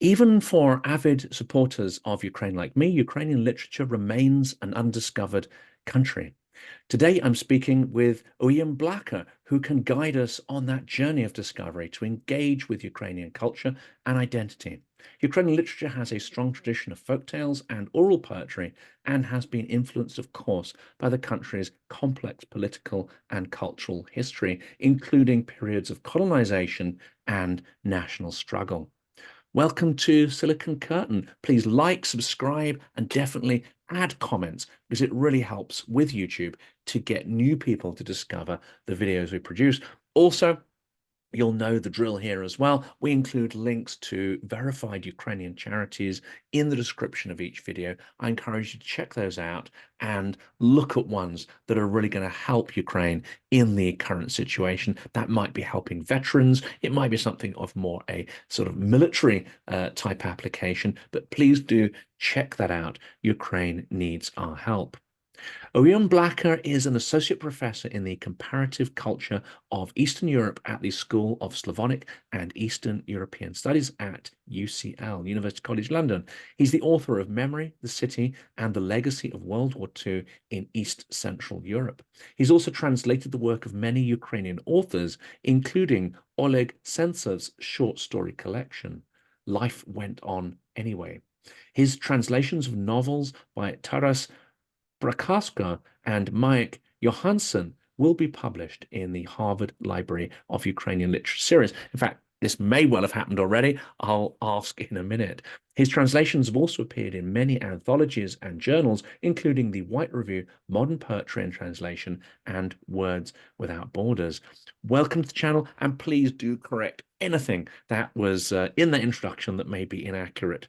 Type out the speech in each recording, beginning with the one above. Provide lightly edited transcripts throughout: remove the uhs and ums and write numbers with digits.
Even for avid supporters of Ukraine like me, Ukrainian literature remains an undiscovered country. Today, I'm speaking with Uilleam Blacker, who can guide us on that journey of discovery to engage with Ukrainian culture and identity. Ukrainian literature has a strong tradition of folk tales and oral poetry and has been influenced, of course, by the country's complex political and cultural history, including periods of colonization and national struggle. Welcome to Silicon Curtain. Please like, subscribe, and definitely add comments because it really helps with YouTube to get new people to discover the videos we produce. Also, you'll know the drill here as well. We include links to verified Ukrainian charities in the description of each video. I encourage you to check those out and look at ones that are really going to help Ukraine in the current situation. That might be helping veterans. It might be something of more a sort of military type application, but please do check that out. Ukraine needs our help. Uilleam Blacker is an associate professor in the comparative culture of Eastern Europe at the School of Slavonic and Eastern European Studies at UCL, University College London. He's the author of Memory, the City, and the Legacy of World War II in East Central Europe. He's also translated the work of many Ukrainian authors, including Oleg Sentsov's short story collection, Life Went On Anyway. His translations of novels by Taras Brakaska and Mike Johansson will be published in the Harvard Library of Ukrainian Literature series. In fact, this may well have happened already. I'll ask in a minute. His translations have also appeared in many anthologies and journals, including the White Review, Modern Poetry and Translation, and Words Without Borders. Welcome to the channel, and please do correct anything that was in that introduction that may be inaccurate.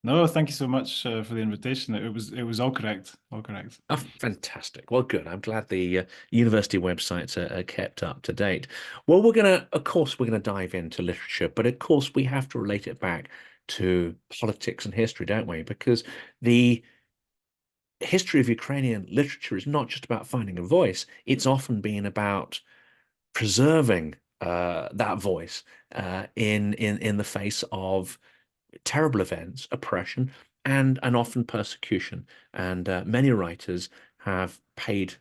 No, thank you so much for the invitation. It was all correct, all correct. Oh, fantastic. Well, good. I'm glad the university websites are kept up to date. Well, of course, we're going to dive into literature, but of course, we have to relate it back to politics and history, don't we? Because the history of Ukrainian literature is not just about finding a voice. It's often been about preserving that voice in the face of terrible events, oppression, and often persecution. And many writers have paid,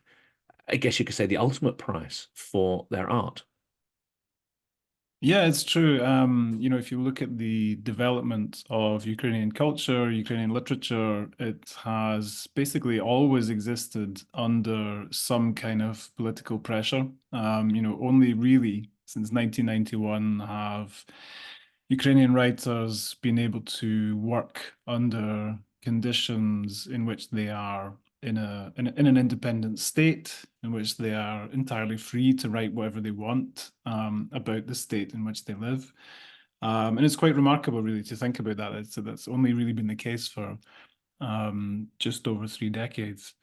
I guess you could say, the ultimate price for their art. Yeah, it's true. If you look at the development of Ukrainian culture, Ukrainian literature, it has basically always existed under some kind of political pressure. Only really since 1991 have Ukrainian writers been able to work under conditions in which they are in an independent state, in which they are entirely free to write whatever they want about the state in which they live. And it's quite remarkable, really, to think about that. That's only really been the case for just over 3 decades.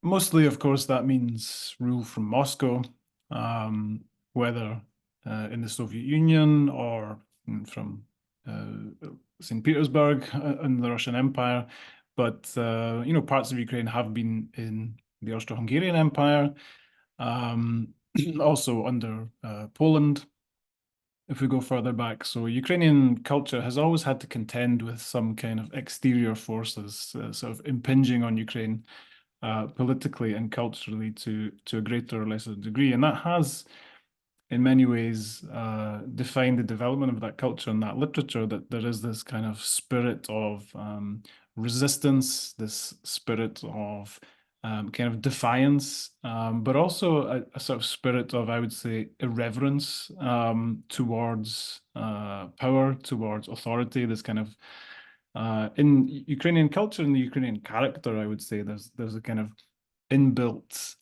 Mostly, of course, that means rule from Moscow, whether in the Soviet Union or from St. Petersburg and the Russian Empire. But, parts of Ukraine have been in the Austro-Hungarian Empire, also under Poland, if we go further back. So Ukrainian culture has always had to contend with some kind of exterior forces sort of impinging on Ukraine politically and culturally to a greater or lesser degree. And that has, in many ways, defined the development of that culture and that literature, that there is this kind of spirit of resistance, this spirit of kind of defiance, but also a sort of spirit of, I would say, irreverence towards power, towards authority. This kind of in Ukrainian culture and the Ukrainian character, I would say there's a kind of inbuilt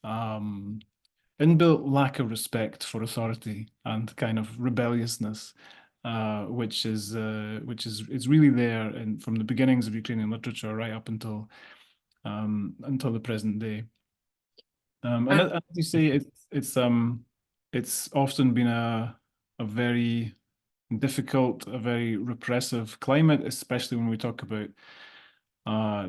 lack of respect for authority and kind of rebelliousness, which is really there from the beginnings of Ukrainian literature right up until the present day. And as you say, it's often been a very difficult, a very repressive climate, especially when we talk about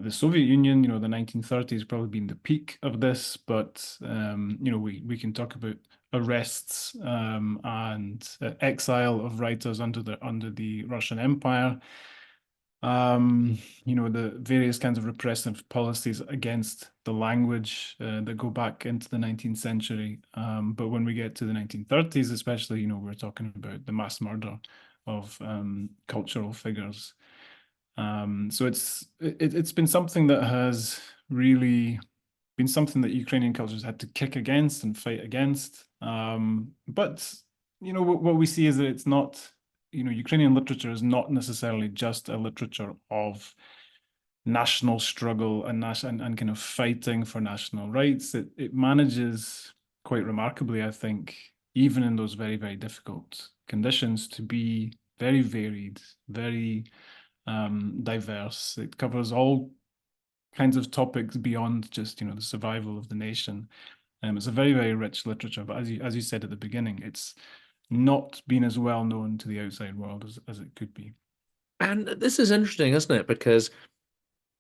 the Soviet Union. The 1930s probably been the peak of this, but we can talk about arrests and exile of writers under the Russian Empire. The various kinds of repressive policies against the language that go back into the 19th century. But when we get to the 1930s, especially, we're talking about the mass murder of cultural figures. So it's been something that has really been something that Ukrainian cultures had to kick against and fight against. But what we see is that it's not, Ukrainian literature is not necessarily just a literature of national struggle and kind of fighting for national rights. It manages quite remarkably, I think, even in those very, very difficult conditions, to be very varied, very diverse. It covers all kinds of topics beyond just the survival of the nation. It's a very, very rich literature, but as you said at the beginning, it's not been as well known to the outside world as it could be. And this is interesting, isn't it? Because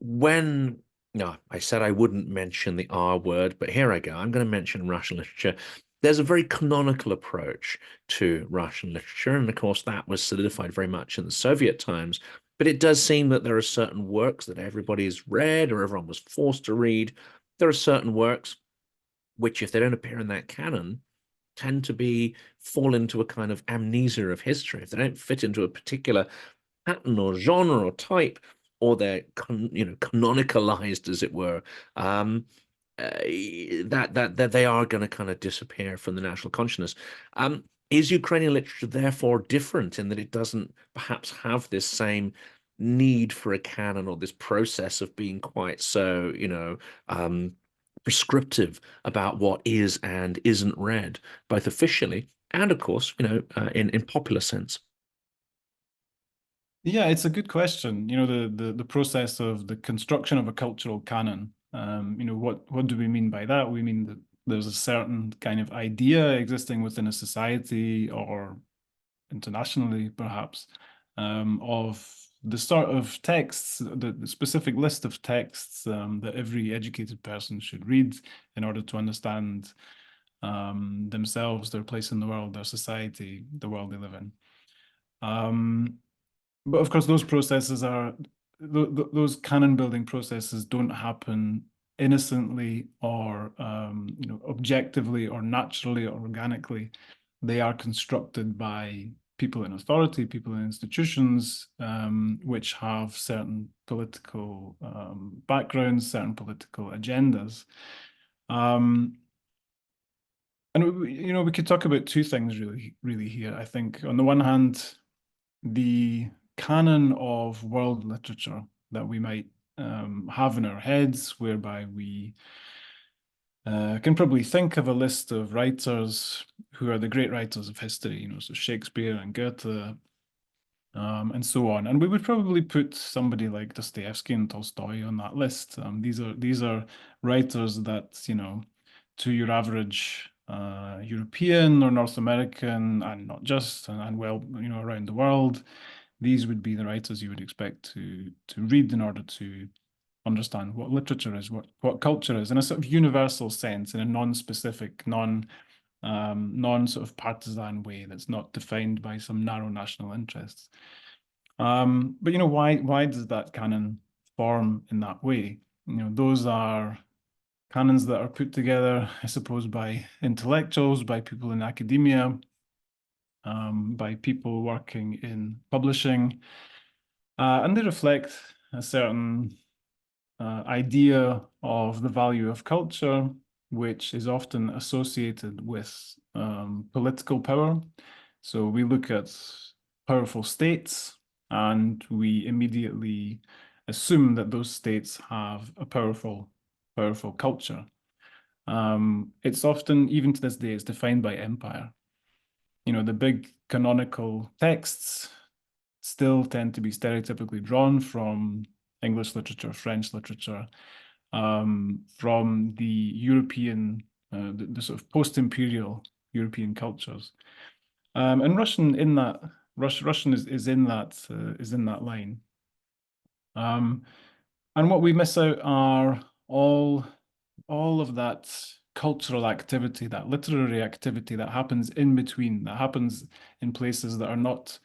when no, I said I wouldn't mention the R word, but here I go. I'm going to mention Russian literature. There's a very canonical approach to Russian literature, and of course that was solidified very much in the Soviet times. But it does seem that there are certain works that everybody's read or everyone was forced to read. There are certain works which, if they don't appear in that canon, tend to fall into a kind of amnesia of history. If they don't fit into a particular pattern or genre or type, or they're canonicalized, as it were, that they are going to kind of disappear from the national consciousness. Is Ukrainian literature therefore different in that it doesn't perhaps have this same need for a canon or this process of being quite so, prescriptive about what is and isn't read, both officially and, of course, in popular sense? Yeah, it's a good question. The process of the construction of a cultural canon. What do we mean by that? We mean that there's a certain kind of idea existing within a society or internationally, perhaps, of the sort of texts, the specific list of texts that every educated person should read in order to understand themselves, their place in the world, their society, the world they live in. But of course, those processes those canon building processes don't happen innocently or objectively or naturally or organically. They are constructed by people in authority, people in institutions, which have certain political backgrounds, certain political agendas. And we could talk about two things really here. I think on the one hand, the canon of world literature that we might have in our heads, whereby we can probably think of a list of writers who are the great writers of history, so Shakespeare and Goethe, and so on. And we would probably put somebody like Dostoevsky and Tolstoy on that list. These are writers that, to your average European or North American, and not just, and well, around the world, these would be the writers you would expect to read in order to understand what literature is, what culture is, in a sort of universal sense, in a non-specific, non sort of partisan way that's not defined by some narrow national interests. But why does that canon form in that way? Those are canons that are put together, I suppose, by intellectuals, by people in academia, by people working in publishing, and they reflect a certain idea of the value of culture, which is often associated with political power. So we look at powerful states and we immediately assume that those states have a powerful culture. It's often, even to this day, it's defined by empire. The big canonical texts still tend to be stereotypically drawn from English literature, French literature, from the European, the sort of post-imperial European cultures, and Russian in that Russian is in that line. And what we miss out are all of that cultural activity, that literary activity that happens in between, that happens in places that are not,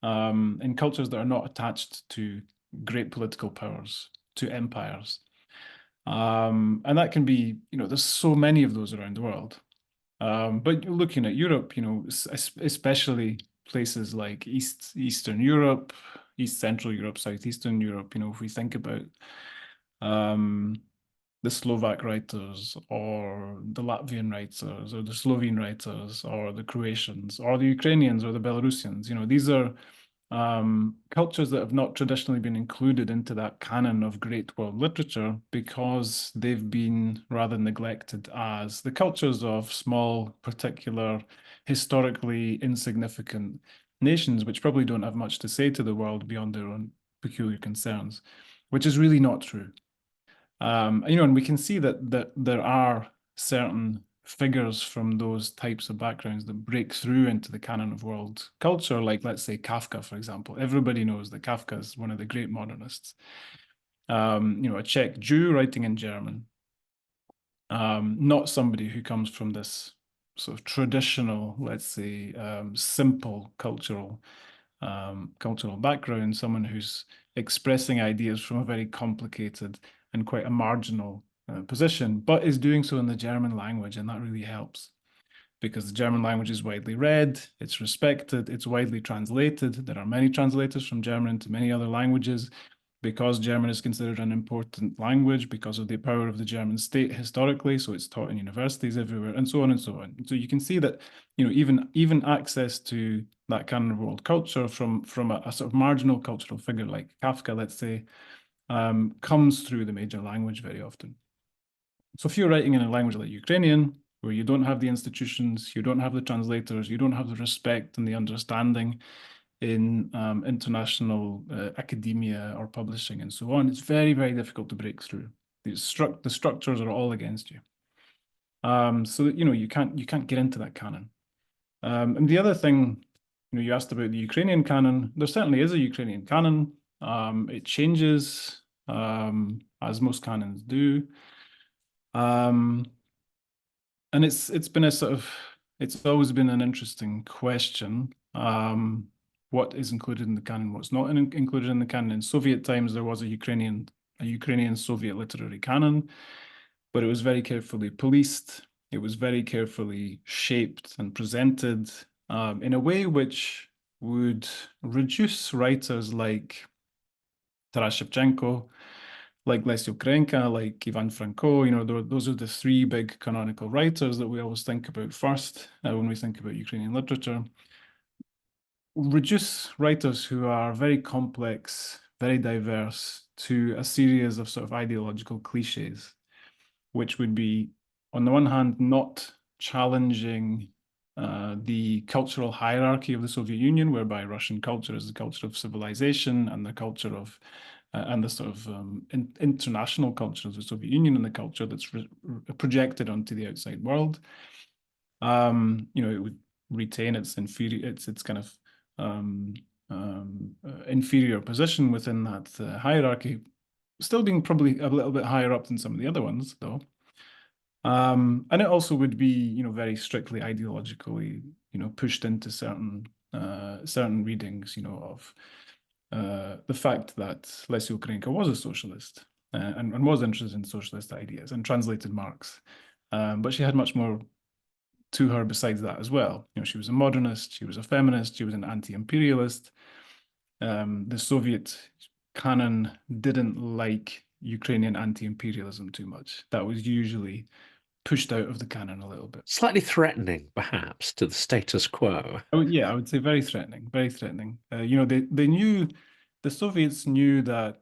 in cultures that are not attached to great political powers, to empires. And that can be, there's so many of those around the world. But looking at Europe, especially places like Eastern Europe, East Central Europe, Southeastern Europe, if we think about um, the Slovak writers or the Latvian writers or the Slovene writers or the Croatians or the Ukrainians or the Belarusians, these are cultures that have not traditionally been included into that canon of great world literature because they've been rather neglected as the cultures of small, particular, historically insignificant nations, which probably don't have much to say to the world beyond their own peculiar concerns, which is really not true. And we can see that there are certain figures from those types of backgrounds that break through into the canon of world culture, like let's say Kafka, for example. Everybody knows that Kafka is one of the great modernists. A Czech Jew writing in German, not somebody who comes from this sort of traditional, let's say, simple cultural background, someone who's expressing ideas from a very complicated and quite a marginal position, but is doing so in the German language, and that really helps because the German language is widely read, it's respected, it's widely translated. There are many translators from German into many other languages because German is considered an important language because of the power of the German state historically, so it's taught in universities everywhere, and so on and so on. So you can see that, even access to that kind of world culture from a sort of marginal cultural figure like Kafka, let's say, comes through the major language very often. So if you're writing in a language like Ukrainian, where you don't have the institutions, you don't have the translators, you don't have the respect and the understanding in international academia or publishing and so on, it's very, very difficult to break through. The structures are all against you. So that, you can't get into that canon. And the other thing, you asked about the Ukrainian canon. There certainly is a Ukrainian canon. It changes, as most canons do. And it's been it's always been an interesting question. What is included in the canon, what's not included in the canon. In Soviet times, there was a Ukrainian Soviet literary canon, but it was very carefully policed. It was very carefully shaped and presented in a way which would reduce writers like Taras Shevchenko, like Les Ukrainka, like Ivan Franko. Those are the three big canonical writers that we always think about first when we think about Ukrainian literature. Reduce writers who are very complex, very diverse, to a series of sort of ideological cliches, which would be, on the one hand, not challenging the cultural hierarchy of the Soviet Union, whereby Russian culture is the culture of civilization and the culture of and the sort of international culture of the Soviet Union and the culture that's projected onto the outside world. It would retain its inferior, its kind of inferior position within that hierarchy, still being probably a little bit higher up than some of the other ones, though. And it also would be, very strictly ideologically, pushed into certain readings, of the fact that Lesya Ukrainka was a socialist and was interested in socialist ideas and translated Marx. But she had much more to her besides that as well. She was a modernist, she was a feminist, she was an anti-imperialist. The Soviet canon didn't like Ukrainian anti-imperialism too much. That was usually pushed out of the canon a little bit. Slightly threatening, perhaps, to the status quo. Oh yeah, I would say very threatening, very threatening. The Soviets knew that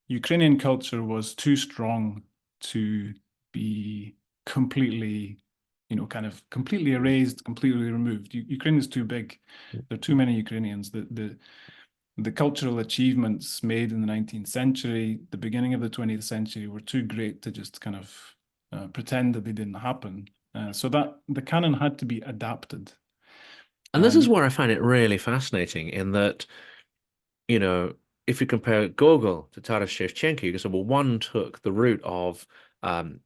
Ukrainian culture was too strong to be completely, kind of completely erased, completely removed. Ukraine is too big. There are too many Ukrainians. The cultural achievements made in the 19th century, the beginning of the 20th century, were too great to just kind of pretend that they didn't happen. So that the canon had to be adapted. And this is where I find it really fascinating in that, if you compare Gogol to Taras Shevchenko, you can say, well, one took the route of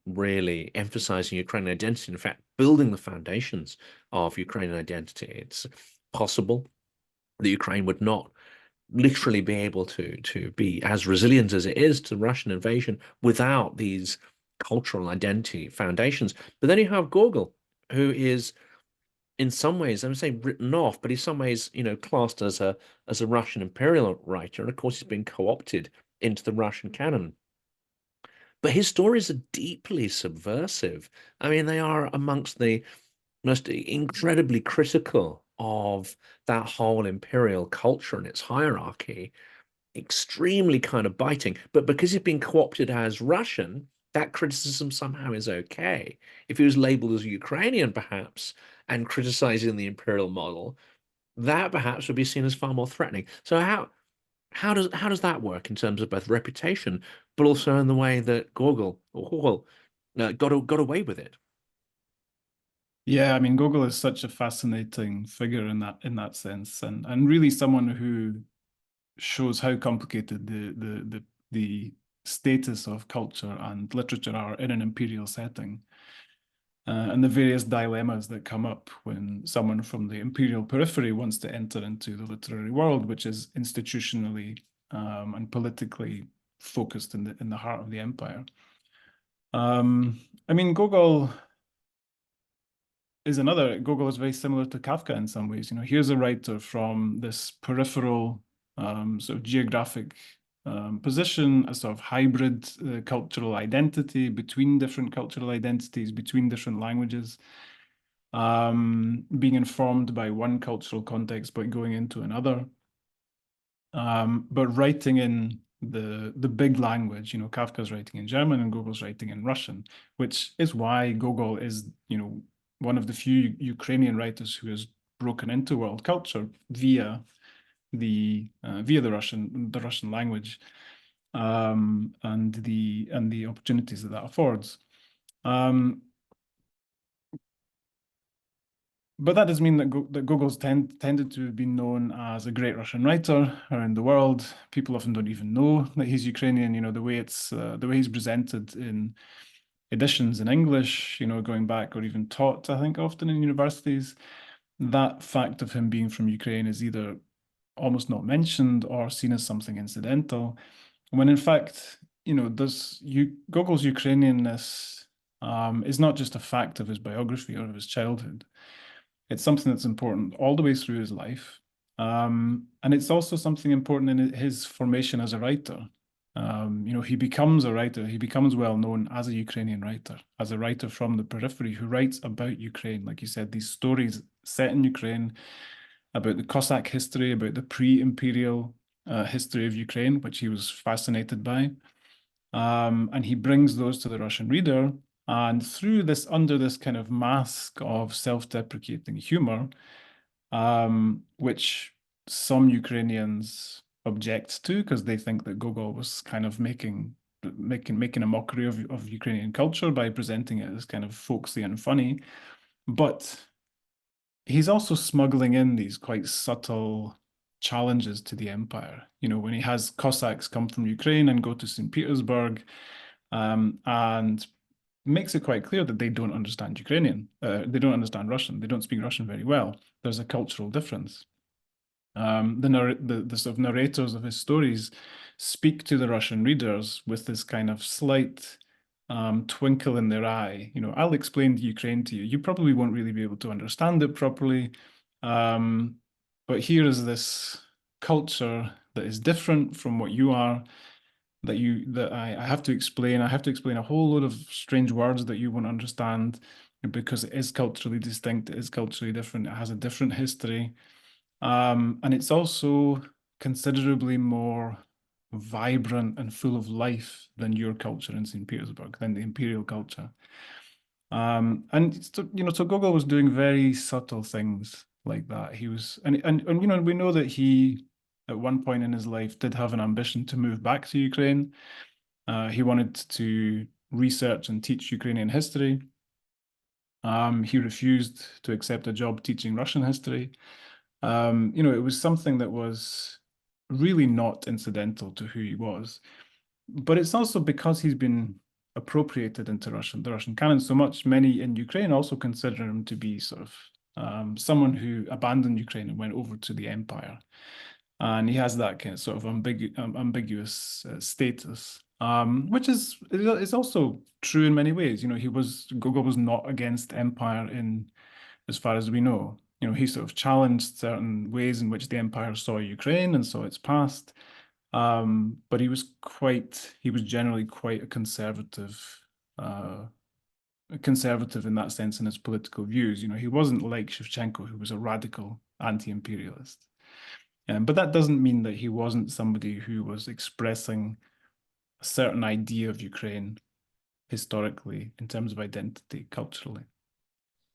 really emphasizing Ukrainian identity. In fact, building the foundations of Ukrainian identity. It's possible that Ukraine would not literally be able to be as resilient as it is to Russian invasion without these cultural identity foundations. But then you have Gogol, who is in some ways, I would say written off, but in some ways, classed as a Russian imperial writer, and of course, he's been co-opted into the Russian canon. But his stories are deeply subversive. I mean, they are amongst the most incredibly critical of that whole imperial culture and its hierarchy, extremely kind of biting. But because he's been co-opted as Russian, that criticism somehow is okay. If he was labeled as Ukrainian, perhaps, and criticizing the imperial model, that perhaps would be seen as far more threatening. So how does that work in terms of both reputation, but also in the way that Gogol got away with it? Yeah, I mean, Gogol is such a fascinating figure in that sense, and really someone who shows how complicated the status of culture and literature are in an imperial setting, and the various dilemmas that come up when someone from the imperial periphery wants to enter into the literary world, which is institutionally and politically focused in the heart of the empire. I mean, Gogol is very similar to Kafka in some ways. Here's a writer from this peripheral sort of geographic position, a sort of hybrid cultural identity between different cultural identities, between different languages, being informed by one cultural context but going into another. But writing in the big language, Kafka's writing in German and Gogol's writing in Russian, which is why Gogol is, one of the few Ukrainian writers who has broken into world culture via the Russian language, and the opportunities that affords. But that does mean that Gogol's tended to be known as a great Russian writer around the world. People often don't even know that he's Ukrainian. The way he's presented in editions in English, going back or even taught, I think, often in universities. That fact of him being from Ukraine is either almost not mentioned or seen as something incidental, when in fact, Gogol's Ukrainianness is not just a fact of his biography or of his childhood. It's something that's important all the way through his life. And it's also something important in his formation as a writer. He becomes a writer, he becomes well known as a Ukrainian writer, as a writer from the periphery who writes about Ukraine. Like you said, these stories set in Ukraine about the Cossack history, about the pre-imperial history of Ukraine, which he was fascinated by. And he brings those to the Russian reader. And under this kind of mask of self-deprecating humor, which some Ukrainians object to because they think that Gogol was kind of making a mockery of Ukrainian culture by presenting it as kind of folksy and funny. But he's also smuggling in these quite subtle challenges to the empire. When he has Cossacks come from Ukraine and go to St. Petersburg, and makes it quite clear that they don't understand Ukrainian. They don't understand Russian. They don't speak Russian very well. There's a cultural difference. The sort of narrators of his stories speak to the Russian readers with this kind of slight twinkle in their eye. I'll explain Ukraine to you. You probably won't really be able to understand it properly. But here is this culture that is different from what you are, that I have to explain. I have to explain a whole load of strange words that you won't understand because it is culturally distinct, it is culturally different, it has a different history. And it's also considerably more vibrant and full of life than your culture in St. Petersburg, than the imperial culture. And so Gogol was doing very subtle things like that. He was, and we know that he, at one point in his life, did have an ambition to move back to Ukraine. He wanted to research and teach Ukrainian history. He refused to accept a job teaching Russian history. It was something that was really not incidental to who he was. But it's also because he's been appropriated into the Russian canon so much. Many in Ukraine also consider him to be sort of someone who abandoned Ukraine and went over to the empire. And he has that kind of sort of ambiguous status, which is also true in many ways. You know, Gogol was not against empire in as far as we know. You know, he sort of challenged certain ways in which the empire saw Ukraine and saw its past. But he was generally quite a conservative in that sense in his political views. You know, he wasn't like Shevchenko, who was a radical anti-imperialist. But that doesn't mean that he wasn't somebody who was expressing a certain idea of Ukraine historically in terms of identity, culturally.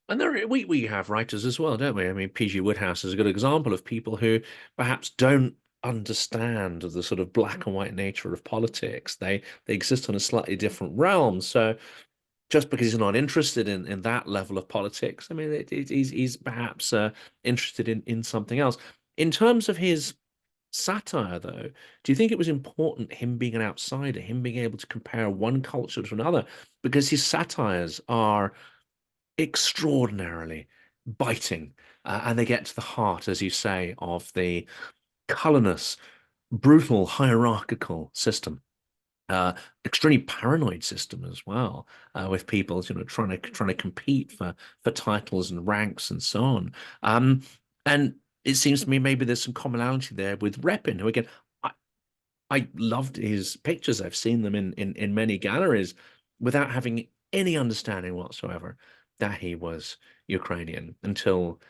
And we have writers as well, don't we? I mean, P.G. Wodehouse is a good example of people who perhaps don't understand the sort of black and white nature of politics. They exist on a slightly different realm. So just because he's not interested in that level of politics, I mean, he's perhaps interested in something else. In terms of his satire, though, do you think it was important, him being an outsider, him being able to compare one culture to another? Because his satires are extraordinarily biting, and they get to the heart, as you say, of the colonist, brutal, hierarchical system. Extremely paranoid system as well, with people, you know, trying to compete for titles and ranks and so on. And it seems to me maybe there's some commonality there with Repin, who again, I, I loved his pictures. I've seen them in many galleries without having any understanding whatsoever that he was Ukrainian until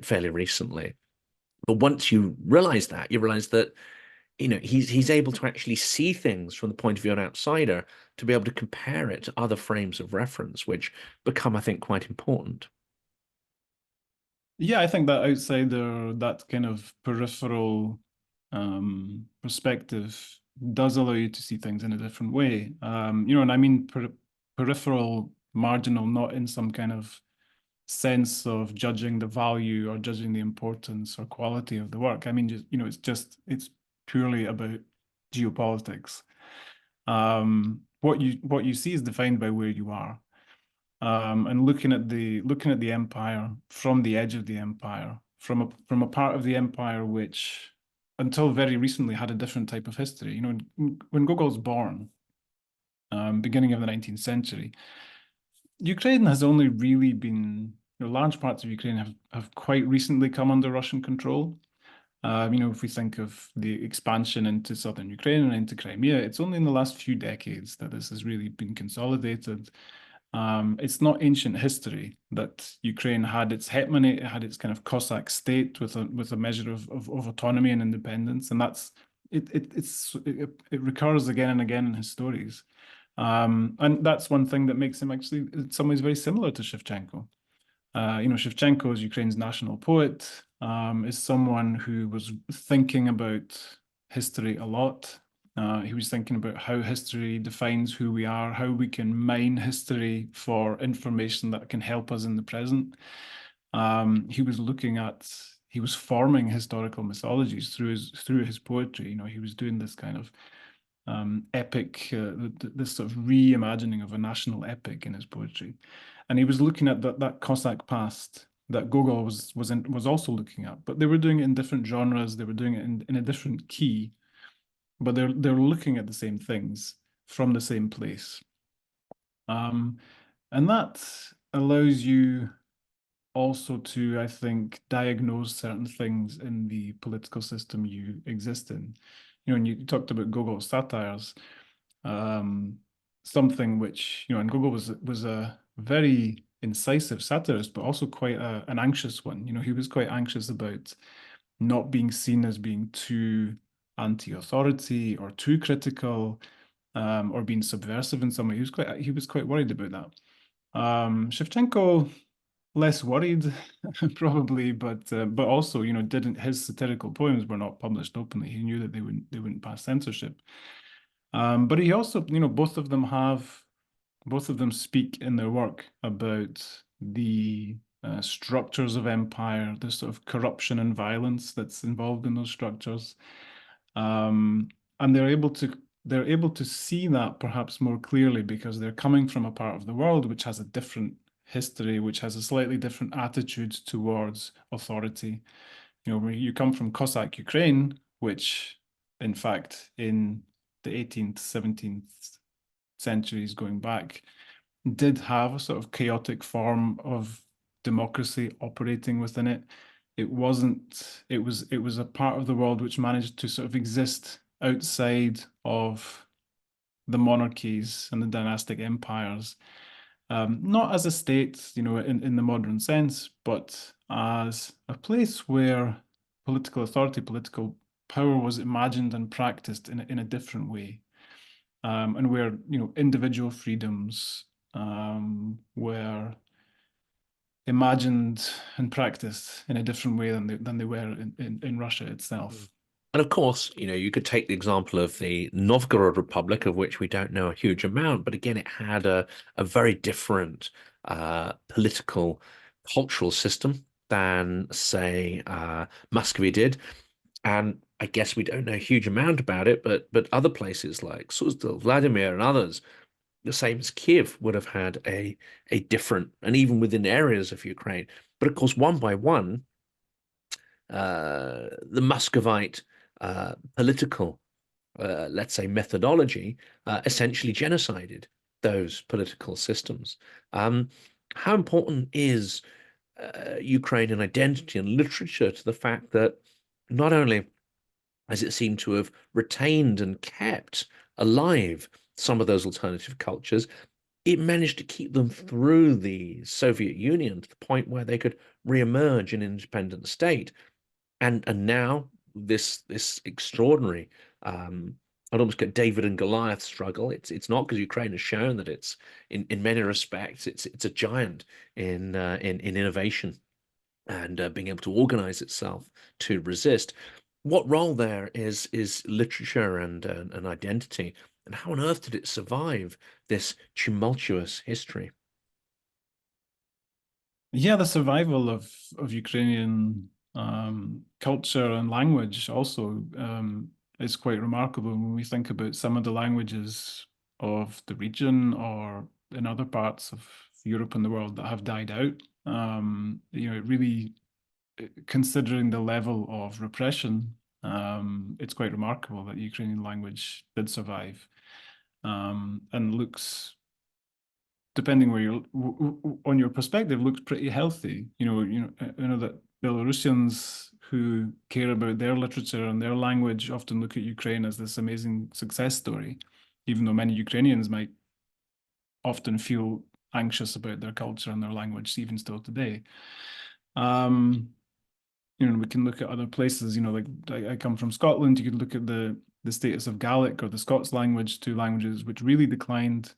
fairly recently. But once you realize that, you realize that he's able to actually see things from the point of view of an outsider to be able to compare it to other frames of reference, which become, I think, quite important. Yeah, I think that outsider, that kind of peripheral perspective does allow you to see things in a different way. You know, and I mean peripheral, marginal, not in some kind of sense of judging the value or judging the importance or quality of the work. I mean, just, you know, it's purely about geopolitics. What you see is defined by where you are. And looking at the empire from the edge of the empire, from a part of the empire which until very recently had a different type of history. You know, when Gogol's born, beginning of the 19th century, Ukraine has only really been, you know, large parts of Ukraine have quite recently come under Russian control. You know, if we think of the expansion into southern Ukraine and into Crimea, it's only in the last few decades that this has really been consolidated. It's not ancient history that Ukraine had its hetmanate, it had its kind of Cossack state with a measure of autonomy and independence, and it recurs again and again in his stories. And that's one thing that makes him actually in some ways very similar to Shevchenko. You know, Shevchenko is Ukraine's national poet, is someone who was thinking about history a lot. He was thinking about how history defines who we are, how we can mine history for information that can help us in the present. He was forming historical mythologies through his poetry. You know, he was doing this kind of epic, this sort of reimagining of a national epic in his poetry, and he was looking at that Cossack past that Gogol was also looking at, but they were doing it in different genres. They were doing it in a different key, but they're looking at the same things from the same place, and that allows you also to, I think, diagnose certain things in the political system you exist in. You know, and you talked about Gogol's satires, something which, you know, and Gogol was a very incisive satirist, but also quite an anxious one. You know, he was quite anxious about not being seen as being too anti-authority or too critical, or being subversive in some way. He was quite worried about that. Shevchenko, less worried, probably, but also, you know, his satirical poems were not published openly. He knew that they wouldn't pass censorship. But he also, you know, both of them speak in their work about the structures of empire, the sort of corruption and violence that's involved in those structures. And they're able to they're able to see that perhaps more clearly because they're coming from a part of the world which has a different history, which has a slightly different attitude towards authority. You know, when you come from Cossack Ukraine, which in fact in the 18th, 17th centuries going back, did have a sort of chaotic form of democracy operating within it. It wasn't, it was a part of the world which managed to sort of exist outside of the monarchies and the dynastic empires, not as a state, you know, in the modern sense, but as a place where political authority, political power was imagined and practiced in a different way, and where, you know, individual freedoms were imagined and practiced in a different way than they were in Russia itself. And of course, you know, you could take the example of the Novgorod Republic, of which we don't know a huge amount, but again, it had a very different political, cultural system than, say, Muscovy did. And I guess we don't know a huge amount about it, but other places like Suzdal, Vladimir, and others, the same as Kiev, would have had a different, and even within areas of Ukraine. But of course, one by one, the Muscovite political, let's say, methodology essentially genocided those political systems. How important is Ukrainian identity and literature to the fact that not only has it seemed to have retained and kept alive some of those alternative cultures, it managed to keep them through the Soviet Union to the point where they could re-emerge an independent state. And now this extraordinary, I'd almost get David and Goliath struggle. It's not because Ukraine has shown that it's in many respects it's a giant in innovation and being able to organize itself to resist. What role there is literature and identity, and how on earth did it survive this tumultuous history? Yeah, the survival of Ukrainian culture and language also is quite remarkable when we think about some of the languages of the region or in other parts of Europe and the world that have died out. You know, it really, considering the level of repression, it's quite remarkable that the Ukrainian language did survive, and looks, depending where you're on your perspective, looks pretty healthy. You know that Belarusians who care about their literature and their language often look at Ukraine as this amazing success story, even though many Ukrainians might often feel anxious about their culture and their language, even still today. You know, we can look at other places. You know, like I come from Scotland. You could look at the status of Gaelic or the Scots language, two languages which really declined,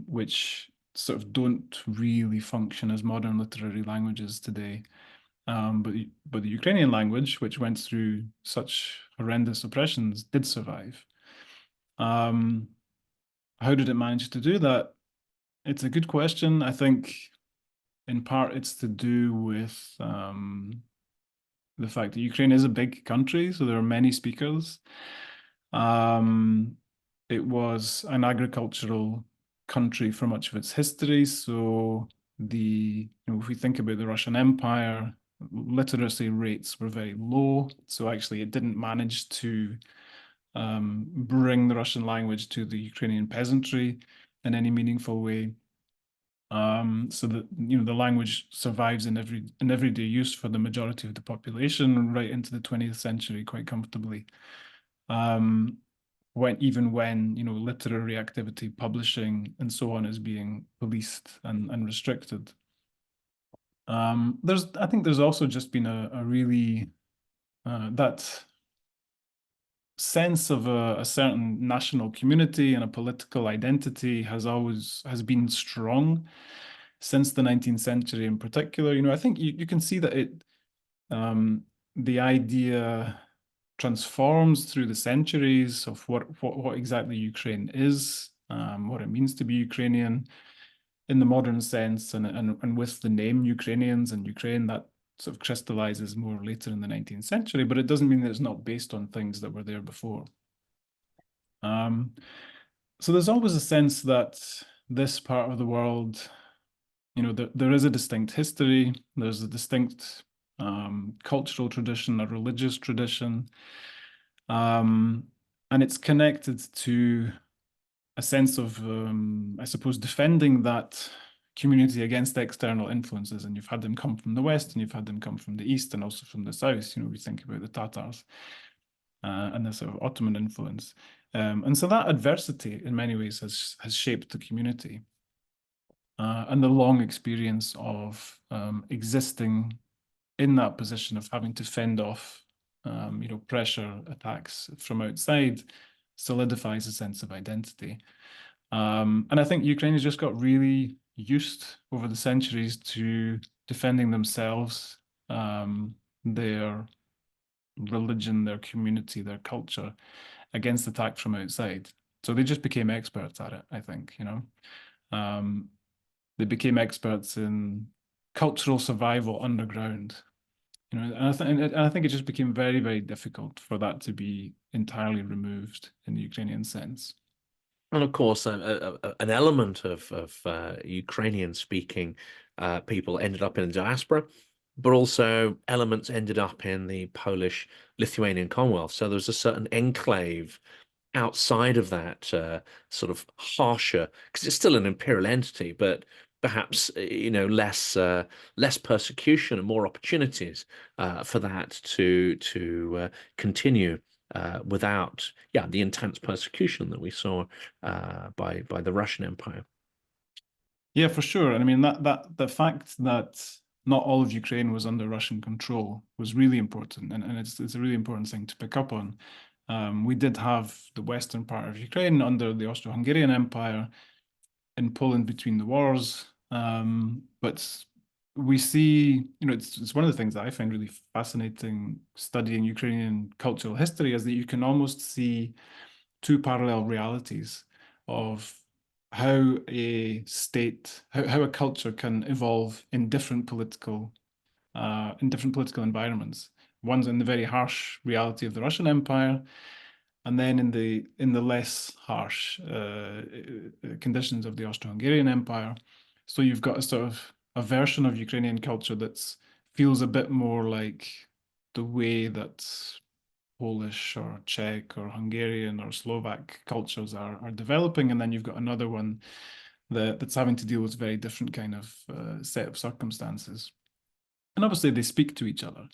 which sort of don't really function as modern literary languages today. But the Ukrainian language, which went through such horrendous oppressions, did survive. How did it manage to do that? It's a good question. I think in part it's to do with the fact that Ukraine is a big country, so there are many speakers. It was an agricultural country for much of its history. So if we think about the Russian Empire, literacy rates were very low. So actually it didn't manage to bring the Russian language to the Ukrainian peasantry in any meaningful way. So that, you know, the language survives in everyday use for the majority of the population right into the 20th century quite comfortably. When you know, literary activity, publishing, and so on is being policed and restricted. I think there's also just been a really that sense of a certain national community and a political identity has been strong since the 19th century in particular. You know, I think you can see that the idea transforms through the centuries of what exactly Ukraine is, what it means to be Ukrainian in the modern sense, and with the name Ukrainians and Ukraine, that sort of crystallizes more later in the 19th century, but it doesn't mean that it's not based on things that were there before. Um, so there's always a sense that this part of the world, there is a distinct history, there's a distinct cultural tradition, a religious tradition, um, and it's connected to a sense of, I suppose, defending that community against external influences. And you've had them come from the West, and you've had them come from the East, and also from the South. We think about the Tatars and the sort of Ottoman influence. And so that adversity, in many ways, has shaped the community. And the long experience of existing in that position of having to fend off, pressure attacks from outside solidifies a sense of identity. And I think Ukraine has just got really used over the centuries to defending themselves, their religion, their community, their culture against attack from outside. So they just became experts at it, I think, Um, they became experts in cultural survival underground. And I think it just became very, very difficult for that to be entirely removed in the Ukrainian sense. And of course, an element of Ukrainian-speaking people ended up in the diaspora, but also elements ended up in the Polish-Lithuanian Commonwealth. So there was a certain enclave outside of that sort of harsher, because it's still an imperial entity, but perhaps less persecution and more opportunities for that to continue without the intense persecution that we saw by the Russian Empire. Yeah, for sure. And I mean that the fact that not all of Ukraine was under Russian control was really important, and it's a really important thing to pick up on. We did have the western part of Ukraine under the Austro-Hungarian Empire in Poland between the wars, but we see, it's one of the things that I find really fascinating studying Ukrainian cultural history is that you can almost see two parallel realities of how a state, how a culture can evolve in different political environments. One's in the very harsh reality of the Russian Empire, and then in the less harsh conditions of the Austro-Hungarian Empire. So you've got a sort of a version of Ukrainian culture that feels a bit more like the way that Polish or Czech or Hungarian or Slovak cultures are developing, and then you've got another one that's having to deal with a very different kind of set of circumstances. And obviously they speak to each other,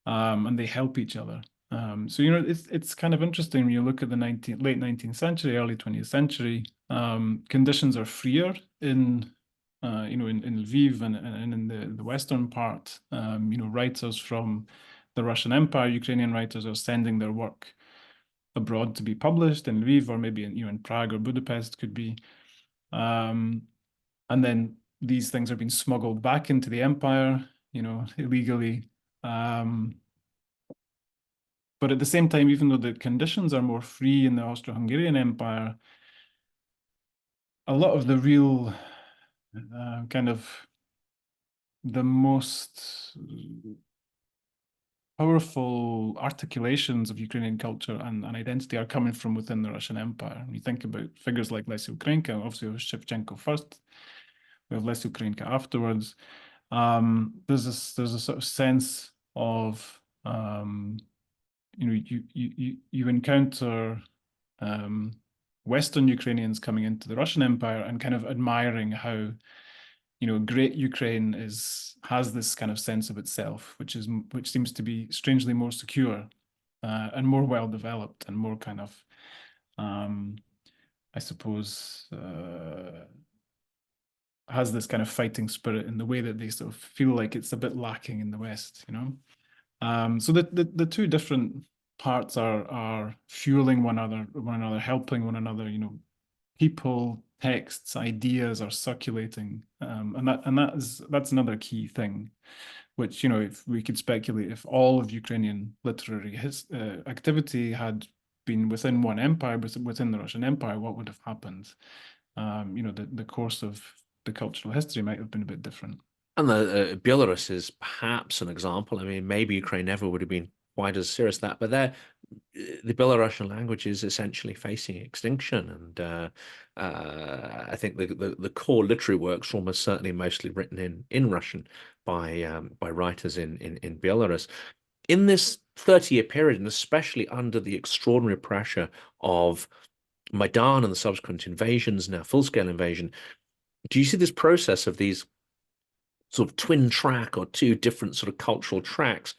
and they help each other. So it's kind of interesting when you look at the late 19th century, early 20th century. Conditions are freer in in Lviv and in the western part. Writers from the Russian Empire, Ukrainian writers are sending their work abroad to be published in Lviv, or maybe in Prague or Budapest could be. And then these things are being smuggled back into the empire, illegally. But at the same time, even though the conditions are more free in the Austro-Hungarian Empire, a lot of the real kind of the most powerful articulations of Ukrainian culture and identity are coming from within the Russian Empire. When you think about figures like Lesy Ukrainka, obviously with Shevchenko first, we have Lesy Ukrainka afterwards. There's a sort of sense of you encounter Western Ukrainians coming into the Russian Empire and kind of admiring how great Ukraine has this kind of sense of itself, which seems to be strangely more secure and more well developed and more kind of I suppose has this kind of fighting spirit in the way that they sort of feel like it's a bit lacking in the West, So the two different parts are fueling one another, helping one another, people, texts, ideas are circulating, and that's another key thing, which if we could speculate, if all of Ukrainian literary activity had been within one empire, within the Russian Empire, what would have happened? The course of the cultural history might have been a bit different. And the Belarus is perhaps an example. I mean, maybe Ukraine never would have been quite as serious as that, but the Belarusian language is essentially facing extinction, and I think the core literary works are almost certainly mostly written in Russian by writers in Belarus. In this 30-year period, and especially under the extraordinary pressure of Maidan and the subsequent invasions, now full-scale invasion, do you see this process of these sort of twin track or two different sort of cultural tracks?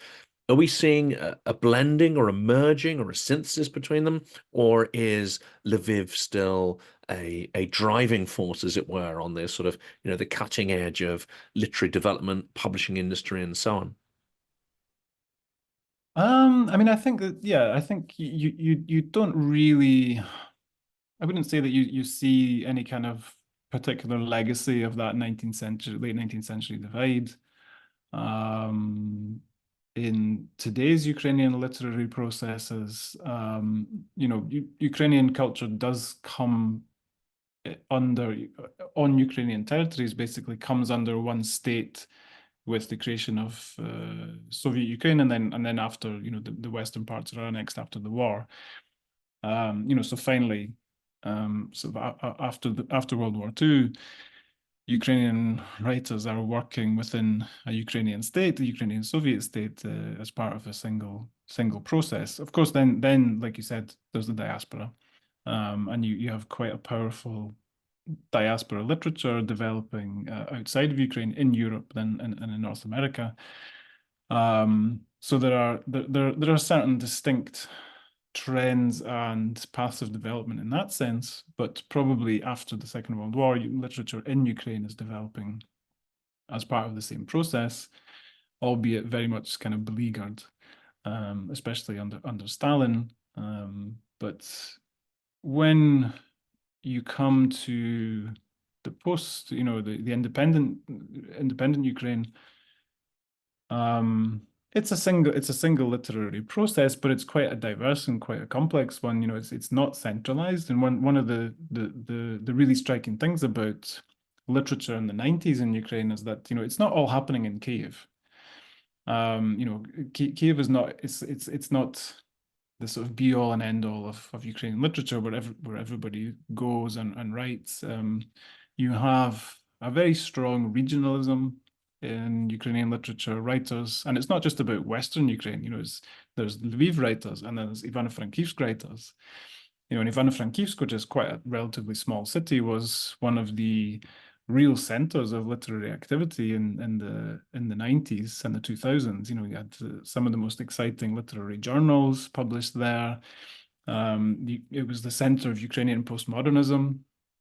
Are we seeing a blending or a merging or a synthesis between them? Or is Lviv still a driving force, as it were, on this sort of, the cutting edge of literary development, publishing industry, and so on? I mean, I think that, yeah, I think you don't really, I wouldn't say that you see any kind of particular legacy of that 19th century, late 19th century divide. In today's Ukrainian literary processes, Ukrainian culture does come under, on Ukrainian territories, basically comes under one state with the creation of Soviet Ukraine, and then after, the western parts are annexed after the war. So finally, after World War II, Ukrainian writers are working within a Ukrainian state, the Ukrainian Soviet state, as part of a single process. Of course, then like you said, there's the diaspora, and you have quite a powerful diaspora literature developing outside of Ukraine, in Europe, and in North America. So there are certain distinct trends and paths of development in that sense, but probably after the Second World War, literature in Ukraine is developing as part of the same process, albeit very much kind of beleaguered, especially under Stalin. But when you come to the post, the independent Ukraine, it's a single literary process, but it's quite a diverse and quite a complex one. It's not centralized. And one of the really striking things about literature in the 90s in Ukraine is that, it's not all happening in Kiev. Kiev is not, it's not the sort of be all and end all of Ukrainian literature where everybody goes and writes. You have a very strong regionalism in Ukrainian literature writers, and it's not just about Western Ukraine. There's Lviv writers, and there's Ivano-Frankivsk writers. And Ivano-Frankivsk, which is quite a relatively small city, was one of the real centers of literary activity in the 90s and the 2000s. You had some of the most exciting literary journals published there. It was the center of Ukrainian postmodernism.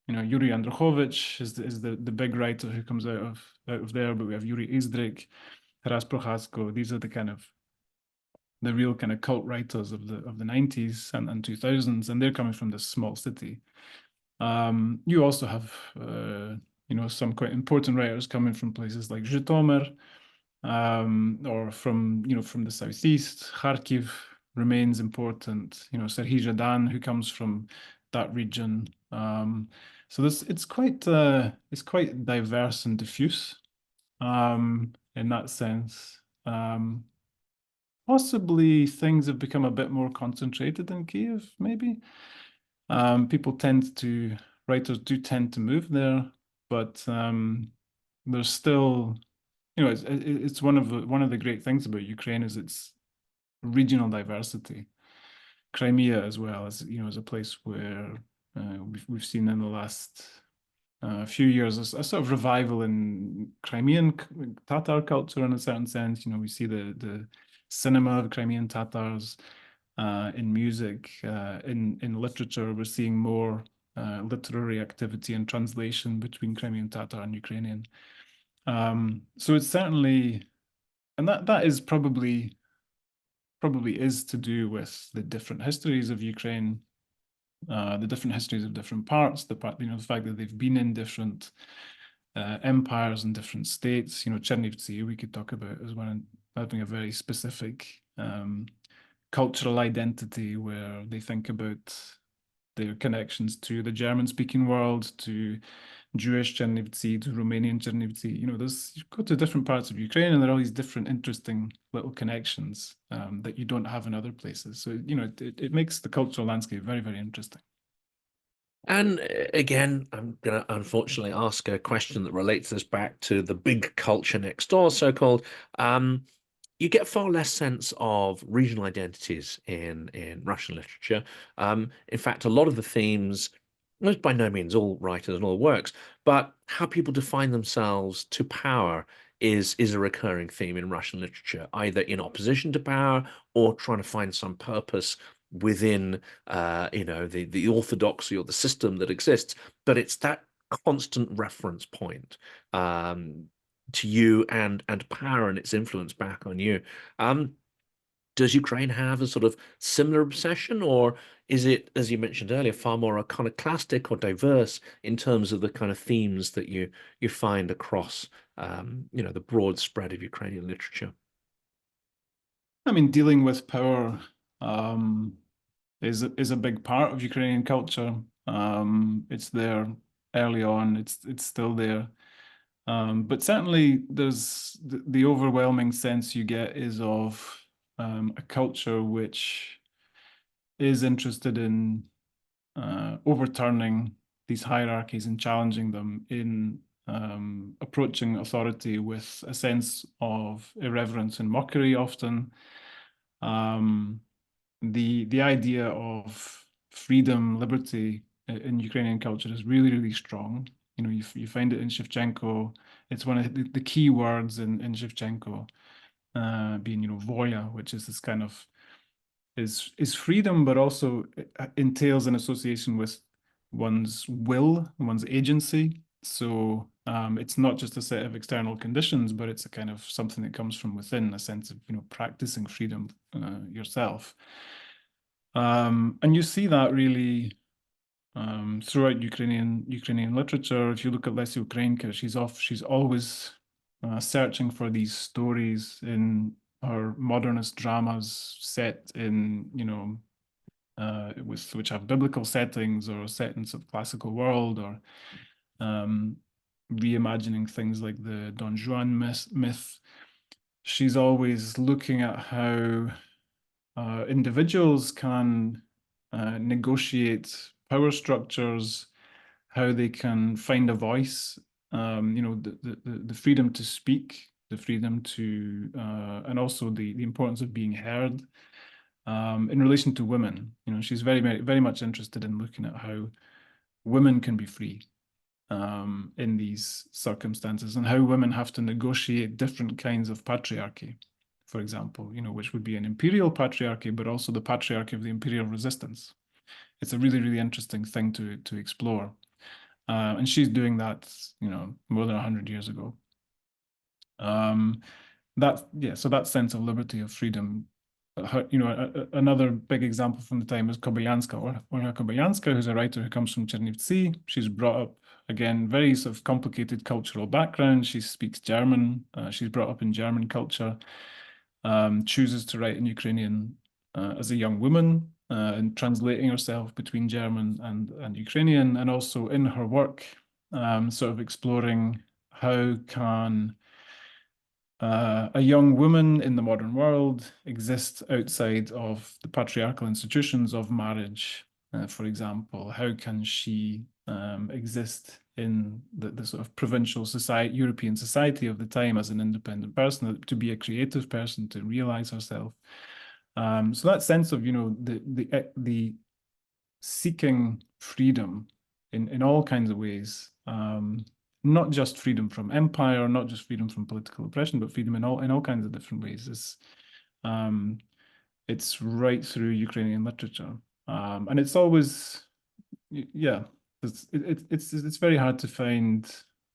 Yuri Androchovich is the big writer who comes out of there, but we have Yuri Izdrik, Taras Prochasko. These are the real kind of cult writers of the 90s and 2000s, and they're coming from this small city. You also have some quite important writers coming from places like Zhytomyr, or from the southeast. Kharkiv remains important. Serhii Zhadan, who comes from that region. So it's quite diverse and diffuse, in that sense. Possibly things have become a bit more concentrated in Kiev, maybe. Writers do tend to move there, but there's still, it's one of the great things about Ukraine is its regional diversity. Crimea as well as a place where we've seen in the last few years a sort of revival in Crimean Tatar culture in a certain sense. We see the cinema of Crimean Tatars. In music, in literature, we're seeing more literary activity and translation between Crimean Tatar and Ukrainian. So it's certainly, and that is probably is to do with the different histories of Ukraine, the different histories of different parts, the fact that they've been in different empires and different states. Chernivtsi, we could talk about as one having a very specific cultural identity, where they think about their connections to the German-speaking world, to Jewish Chernivtsi to Romanian Chernivtsi. You go to different parts of Ukraine, and there are all these different interesting little connections that you don't have in other places. So it makes the cultural landscape very, very interesting. And again, I'm going to unfortunately ask a question that relates us back to the big culture next door, so-called. You get far less sense of regional identities in Russian literature. In fact, a lot of the themes, well, by no means all writers and all works, but how people define themselves to power is a recurring theme in Russian literature, either in opposition to power or trying to find some purpose within the orthodoxy or the system that exists. But it's that constant reference point to you and power and its influence back on you. Does Ukraine have a sort of similar obsession, or is it, as you mentioned earlier, far more iconoclastic or diverse in terms of the kind of themes that you find across the broad spread of Ukrainian literature? I mean, dealing with power is a big part of Ukrainian culture. It's there early on. It's still there. But certainly, there's the overwhelming sense you get is of a culture which is interested in overturning these hierarchies and challenging them in approaching authority with a sense of irreverence and mockery often. The idea of freedom, liberty in Ukrainian culture is really, really strong. You find it in Shevchenko. It's one of the key words in Shevchenko, being, voya, which is this kind of is freedom, but also entails an association with one's will, one's agency. So it's not just a set of external conditions, but it's a kind of something that comes from within, a sense of practicing freedom yourself. And you see that really throughout Ukrainian literature. If you look at Lesya Ukrainka, she's always searching for these stories in her modernist dramas set in which have biblical settings or set in some classical world, or reimagining things like the Don Juan myth. She's always looking at how individuals can negotiate power structures, how they can find a voice, the freedom to speak, the freedom to, and also the importance of being heard. In relation to women, she's very, very, very much interested in looking at how women can be free in these circumstances, and how women have to negotiate different kinds of patriarchy, for example, which would be an imperial patriarchy, but also the patriarchy of the imperial resistance. It's a really, really interesting thing to explore. And she's doing that, more than 100 years ago. So that sense of liberty, of freedom. Another big example from the time is Kobylanska, Olga Kobylanska, who's a writer who comes from Chernivtsi. She's brought up, again, very sort of complicated cultural background. She speaks German. She's brought up in German culture. Chooses to write in Ukrainian as a young woman, and translating herself between German and Ukrainian, and also in her work, sort of exploring how can a young woman in the modern world exist outside of the patriarchal institutions of marriage, for example. How can she exist in the sort of provincial society, European society of the time, as an independent person, to be a creative person, to realize herself. So that sense of the seeking freedom in all kinds of ways, not just freedom from empire, not just freedom from political oppression, but freedom in all kinds of different ways. It's right through Ukrainian literature, and it's always, yeah, it's very hard to find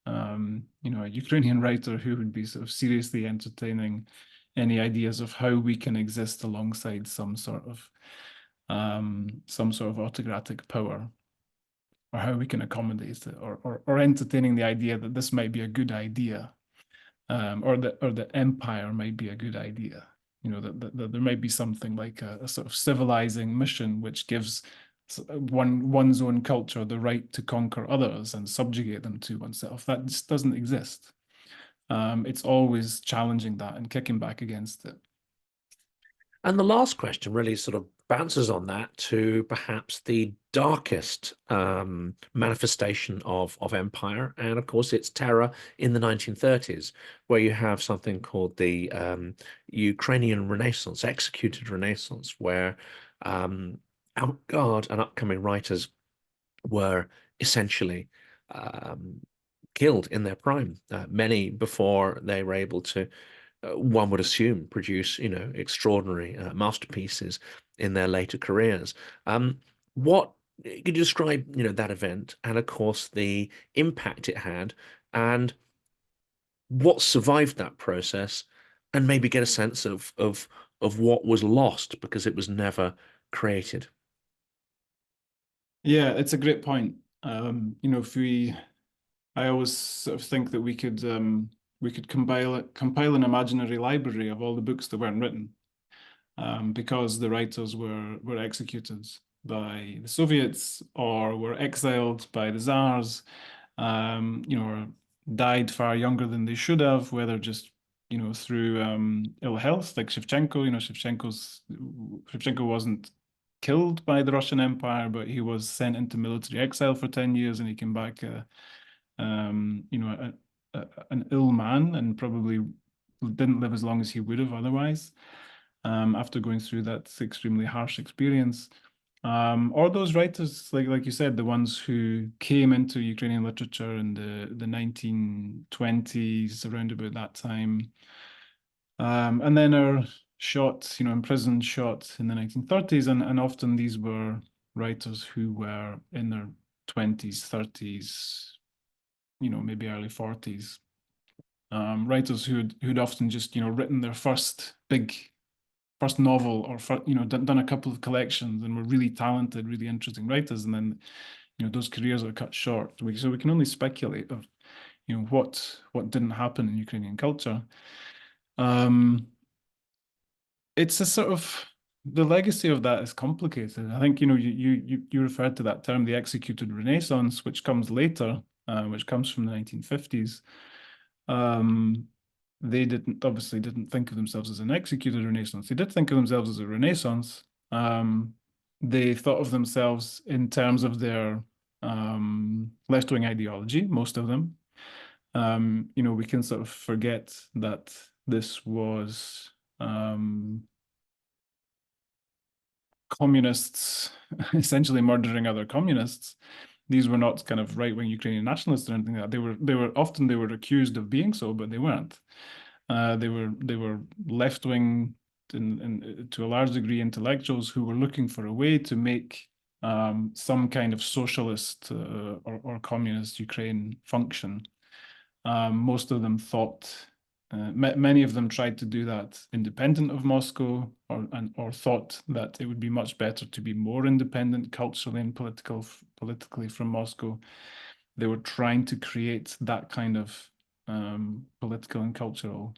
a Ukrainian writer who would be sort of seriously entertaining any ideas of how we can exist alongside some sort of autocratic power, or how we can accommodate it, or entertaining the idea that this might be a good idea, or the empire might be a good idea. That there might be something like a sort of civilizing mission which gives one's own culture the right to conquer others and subjugate them to oneself. That just doesn't exist. It's always challenging that and kicking back against it. And the last question really sort of bounces on that to perhaps the darkest manifestation of empire. And of course, it's terror in the 1930s, where you have something called the Ukrainian Renaissance, executed Renaissance, where avant-garde and upcoming writers were essentially killed in their prime, many before they were able to one would assume, produce, extraordinary masterpieces in their later careers. What could you describe, that event and, of course, the impact it had, and what survived that process, and maybe get a sense of what was lost because it was never created? Yeah, it's a great point. If I always sort of think that we could compile an imaginary library of all the books that weren't written, because the writers were executed by the Soviets or were exiled by the Tsars, or died far younger than they should have, whether just through ill health, like Shevchenko. Shevchenko wasn't killed by the Russian Empire, but he was sent into military exile for 10 years, and he came back, an ill man, and probably didn't live as long as he would have otherwise, after going through that extremely harsh experience. Or those writers, like you said, the ones who came into Ukrainian literature in the 1920s, around about that time, and then are shot, imprisoned, shot in the 1930s, and often these were writers who were in their 20s, 30s, maybe early 40s. Writers who'd often just, written their first novel, or done a couple of collections, and were really talented, really interesting writers, and then those careers are cut short. So we can only speculate of what didn't happen in Ukrainian culture. It's a sort of, the legacy of that is complicated. I think you referred to that term, the executed Renaissance, which comes later, which comes from the 1950s. They obviously didn't think of themselves as an executed Renaissance. They did think of themselves as a Renaissance. They thought of themselves in terms of their left-wing ideology, most of them. We can sort of forget that this was communists essentially murdering other communists. These were not kind of right-wing Ukrainian nationalists or anything like that. They were accused of being so, but they weren't. They were left-wing, to a large degree, intellectuals who were looking for a way to make some kind of socialist or communist Ukraine function. Most of them thought, many of them tried to do that independent of Moscow, or thought that it would be much better to be more independent culturally and politically from Moscow. They were trying to create that kind of political and cultural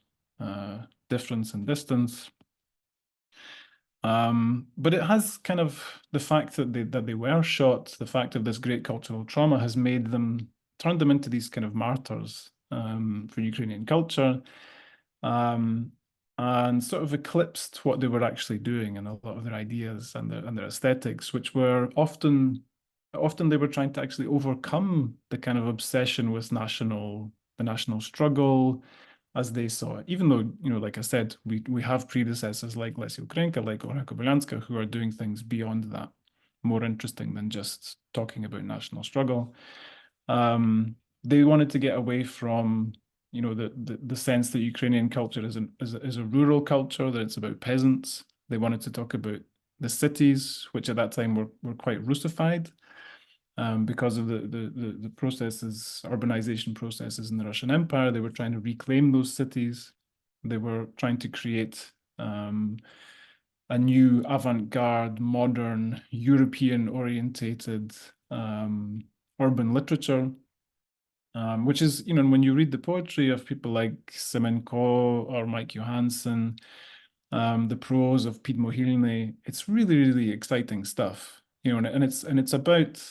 difference and distance. But it has kind of, the fact that they were shot, the fact of this great cultural trauma has turned them into these kind of martyrs for Ukrainian culture, and sort of eclipsed what they were actually doing, and a lot of their ideas and their aesthetics, which were often they were trying to actually overcome the kind of obsession with the national struggle as they saw it. Even though, like I said, we have predecessors like Lesya Ukrainka, like Olga Kobylanska, who are doing things beyond that, more interesting than just talking about national struggle. They wanted to get away from, the sense that Ukrainian culture is a rural culture, that it's about peasants. They wanted to talk about the cities, which at that time were quite Russified, because of the processes, urbanization processes in the Russian Empire. They were trying to reclaim those cities. They were trying to create a new avant-garde, modern, European-orientated urban literature, which is, when you read the poetry of people like Semenko or Mike Johansson, the prose of Pied Mohilny, it's really, really exciting stuff. and it's about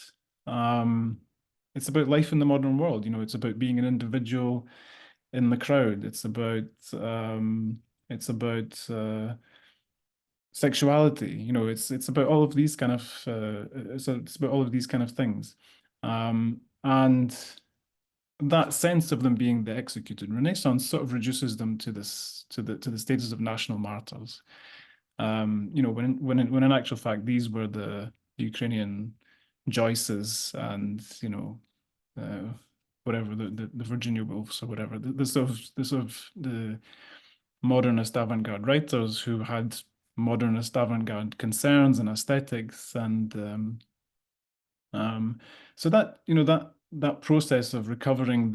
life in the modern world. It's about being an individual in the crowd. It's about sexuality. It's about all of these kind of it's about all of these kind of things, and that sense of them being the executed Renaissance sort of reduces them to the status of national martyrs. When in actual fact these were the Ukrainian Joyces and uh, whatever the Virginia Woolfs or whatever the modernist avant-garde writers who had modernist avant-garde concerns and aesthetics and so that process of recovering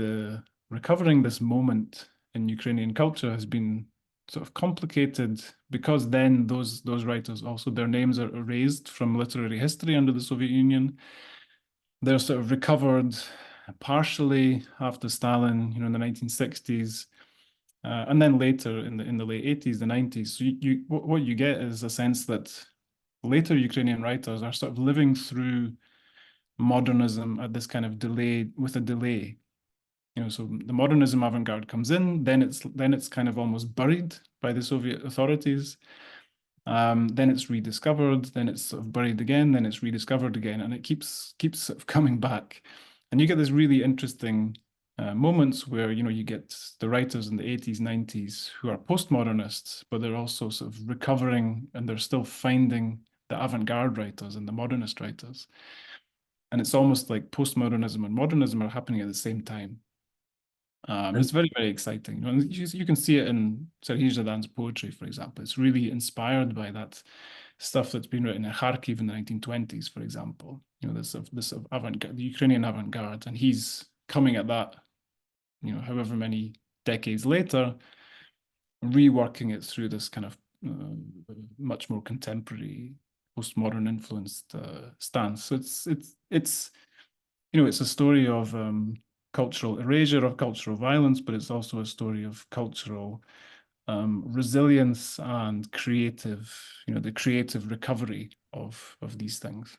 this moment in Ukrainian culture has been sort of complicated because then those writers also their names are erased from literary history under the Soviet Union. They're sort of recovered partially after Stalin, in the 1960s, and then later in the late 80s, the 90s. So what you get is a sense that later Ukrainian writers are sort of living through modernism at this kind of delay with a delay. So the modernism avant-garde comes in, then it's kind of almost buried by the Soviet authorities. Then it's rediscovered, then it's sort of buried again, then it's rediscovered again, and it keeps sort of coming back. And you get this really interesting moments where you get the writers in the 80s, 90s who are postmodernists, but they're also sort of recovering and they're still finding the avant-garde writers and the modernist writers. And it's almost like postmodernism and modernism are happening at the same time. It's very, very exciting. And you can see it in Serhij Zadan's poetry, for example. It's really inspired by that stuff that's been written in Kharkiv in the 1920s, for example. This of avant-garde, the Ukrainian avant-garde, and he's coming at that, however many decades later, reworking it through this kind of much more contemporary, postmodern influenced stance. So it's a story of cultural erasure, of cultural violence, but it's also a story of cultural resilience and the creative recovery of these things.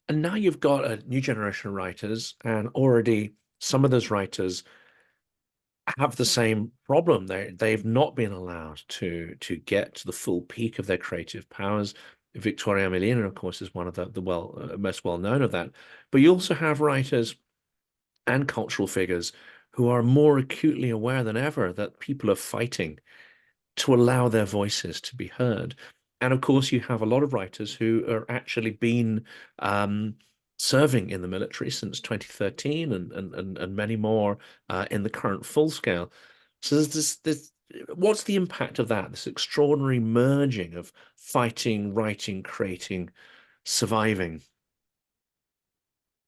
And now you've got a new generation of writers, and already some of those writers have the same problem. They've not been allowed to get to the full peak of their creative powers. Victoria Amelina, of course, is one of the most well known of that. But you also have writers and cultural figures who are more acutely aware than ever that people are fighting to allow their voices to be heard. And of course, you have a lot of writers who are actually been serving in the military since 2013 and many more in the current full scale. So what's the impact of that, this extraordinary merging of fighting, writing, creating, surviving?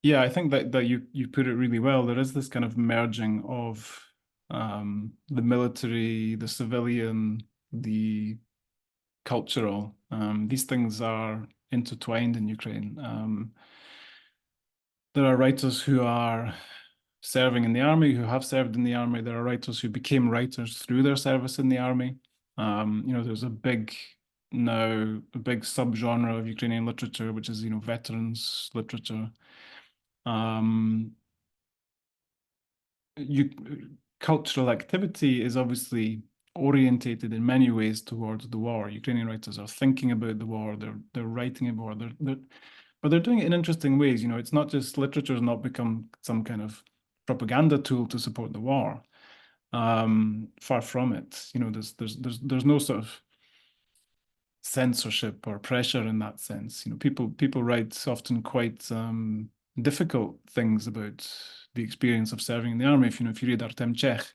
Yeah, I think that you put it really well. There is this kind of merging of the military, the civilian, the cultural. These things are intertwined in Ukraine. There are writers who are serving in the army, who have served in the army. There are writers who became writers through their service in the army. There's a big subgenre of Ukrainian literature, which is, veterans literature. Cultural activity is obviously orientated in many ways towards the war. Ukrainian writers are thinking about the war, they're writing about war, but they're doing it in interesting ways. It's not just literature has not become some kind of propaganda tool to support the war. Far from it. There's no sort of censorship or pressure in that sense. People write often quite difficult things about the experience of serving in the army. If you read Artem Chekh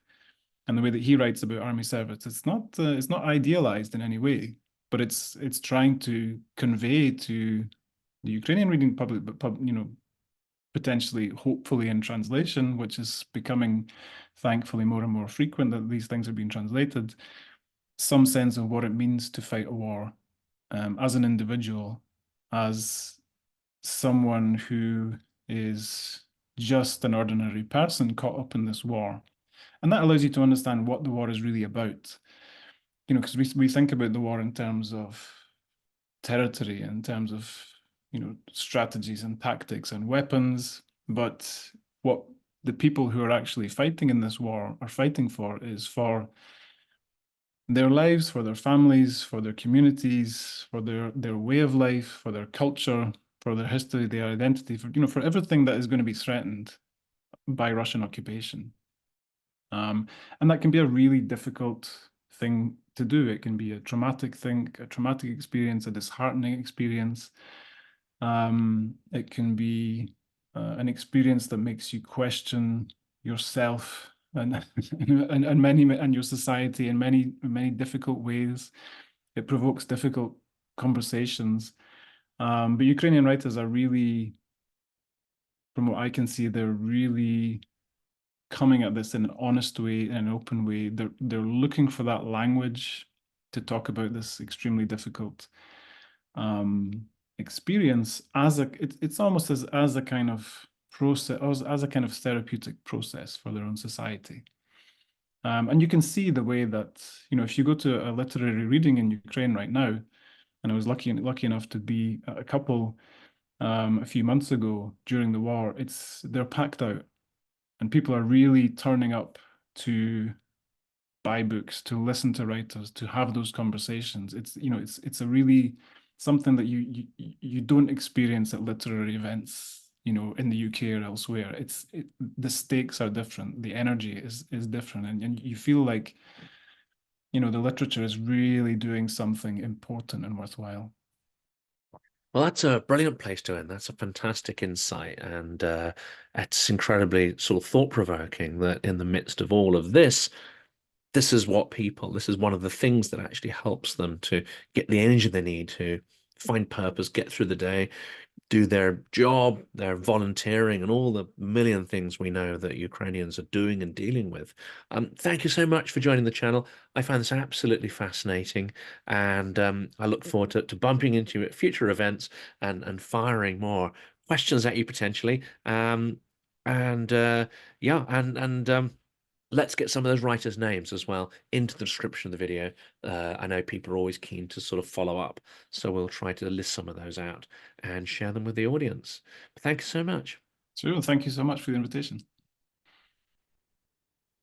and the way that he writes about army service, it's not idealized in any way, but it's trying to convey to the Ukrainian reading public, but potentially, hopefully in translation, which is becoming thankfully more and more frequent that these things are being translated, some sense of what it means to fight a war as an individual, as someone who is just an ordinary person caught up in this war. And that allows you to understand what the war is really about. Because we think about the war in terms of territory, in terms of strategies and tactics and weapons, but what the people who are actually fighting in this war are fighting for is for their lives, for their families, for their communities, for their way of life, for their culture, for their history, their identity, for everything that is going to be threatened by Russian occupation. And that can be a really difficult thing to do. It can be a traumatic thing, a traumatic experience, a disheartening experience. It can be an experience that makes you question yourself and and your society in many difficult ways. It provokes difficult conversations. But Ukrainian writers are really, from what I can see, they're really coming at this in an honest way, in an open way. They're looking for that language to talk about this extremely difficult experience as it's almost as a kind of process, as a kind of therapeutic process for their own society. And you can see the way that, if you go to a literary reading in Ukraine right now, and I was lucky enough to be at a couple a few months ago during the war, they're packed out, and people are really turning up to buy books, to listen to writers, to have those conversations. It's a really something that you don't experience at literary events, in the UK or elsewhere. The stakes are different, the energy is different, and you feel like, the literature is really doing something important and worthwhile. Well, that's a brilliant place to end. That's a fantastic insight, and it's incredibly sort of thought-provoking that in the midst of all of this, this is one of the things that actually helps them to get the energy they need to find purpose, get through the day, do their job, their volunteering, and all the million things we know that Ukrainians are doing and dealing with. Thank you so much for joining the channel. I find this absolutely fascinating, and I look forward to bumping into you at future events and firing more questions at you potentially. Yeah, let's get some of those writers' names as well into the description of the video. I know people are always keen to sort of follow up, so we'll try to list some of those out and share them with the audience. But thank you so much. Sure, thank you so much for the invitation.